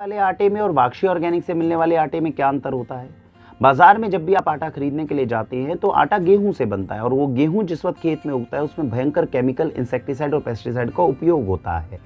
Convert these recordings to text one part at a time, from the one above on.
वाले आटे में और वाक्षी ऑर्गेनिक से मिलने वाले आटे में क्या अंतर होता है? बाजार में जब भी आप आटा खरीदने के लिए जाते हैं तो आटा गेहूं से बनता है और वो गेहूं जिस वक्त खेत में उगता है उसमें भयंकर केमिकल, इंसेक्टिसाइड और पेस्टिसाइड का उपयोग होता है।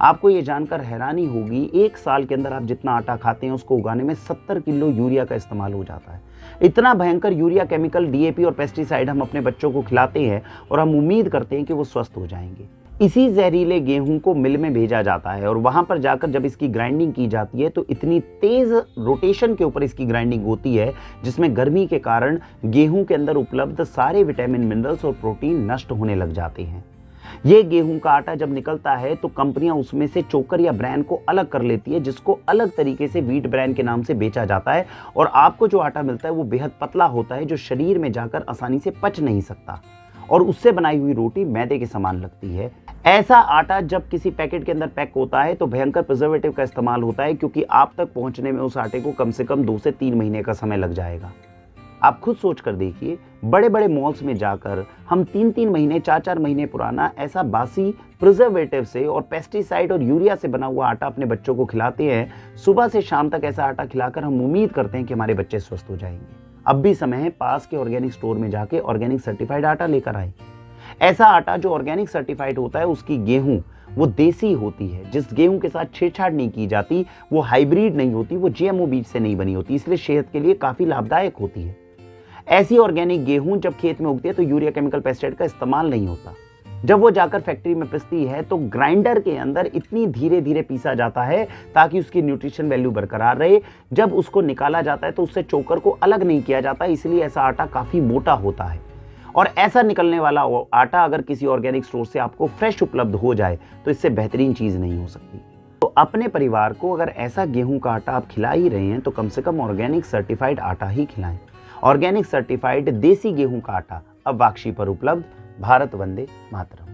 आपको ये जानकर हैरानी होगी, एक साल के अंदर आप जितना आटा खाते हैं उसको उगाने में 70 किलो यूरिया का इस्तेमाल हो जाता है। इतना भयंकर यूरिया, केमिकल, डीएपी और पेस्टिसाइड हम अपने बच्चों को खिलाते हैं और हम उम्मीद करते हैं कि वो स्वस्थ हो जाएंगे। इसी जहरीले गेहूं को मिल में भेजा जाता है और वहां पर जाकर जब इसकी ग्राइंडिंग की जाती है तो इतनी तेज रोटेशन के ऊपर इसकी ग्राइंडिंग होती है जिसमें गर्मी के कारण गेहूं के अंदर उपलब्ध सारे विटामिन, मिनरल्स और प्रोटीन नष्ट होने लग जाते हैं। ये गेहूं का आटा जब निकलता है तो कंपनियां उसमें से चोकर या ब्रांड को अलग कर लेती है, जिसको अलग तरीके से व्हीट ब्रांड के नाम से बेचा जाता है और आपको जो आटा मिलता है वो बेहद पतला होता है, जो शरीर में जाकर आसानी से पच नहीं सकता और उससे बनाई हुई रोटी मैदे के समान लगती है। ऐसा आटा जब किसी पैकेट के अंदर पैक होता है तो भयंकर प्रिजर्वेटिव का इस्तेमाल होता है, क्योंकि आप तक पहुंचने में उस आटे को कम से कम 2 से 3 महीने का समय लग जाएगा। आप खुद सोच कर देखिए, बड़े बड़े मॉल्स में जाकर हम 3-3 महीने, 4-4 महीने पुराना ऐसा बासी प्रिजर्वेटिव से और पेस्टिसाइड और यूरिया से बना हुआ आटा अपने बच्चों को खिलाते हैं। सुबह से शाम तक ऐसा आटा खिलाकर हम उम्मीद करते हैं कि हमारे बच्चे स्वस्थ हो जाएंगे। अब भी समय है, पास के ऑर्गेनिक स्टोर में जाके ऑर्गेनिक सर्टिफाइड आटा लेकर आए। ऐसा आटा जो ऑर्गेनिक सर्टिफाइड होता है उसकी गेहूं वो देसी होती है, जिस गेहूं के साथ छेड़छाड़ नहीं की जाती, वो हाइब्रिड नहीं होती, वो जीएमओ बीज से नहीं बनी होती, इसलिए सेहत के लिए काफी लाभदायक होती है। ऐसी ऑर्गेनिक गेहूं जब खेत में उगती है तो यूरिया, केमिकल, पेस्टिसाइड का इस्तेमाल नहीं होता। जब वो जाकर फैक्ट्री में पिसती है तो ग्राइंडर के अंदर इतनी धीरे धीरे पीसा जाता है ताकि उसकी न्यूट्रिशन वैल्यू बरकरार रहे। जब उसको निकाला जाता है तो उससे चोकर को अलग नहीं किया जाता, इसलिए ऐसा आटा काफी मोटा होता है। और ऐसा निकलने वाला आटा अगर किसी ऑर्गेनिक स्टोर से आपको फ्रेश उपलब्ध हो जाए तो इससे बेहतरीन चीज नहीं हो सकती। तो अपने परिवार को अगर ऐसा गेहूं का आटा आप खिला ही रहे हैं तो कम से कम ऑर्गेनिक सर्टिफाइड आटा ही खिलाएं। ऑर्गेनिक सर्टिफाइड देसी गेहूं का आटा अब वाक्षी पर उपलब्ध। भारत वंदे मातरम।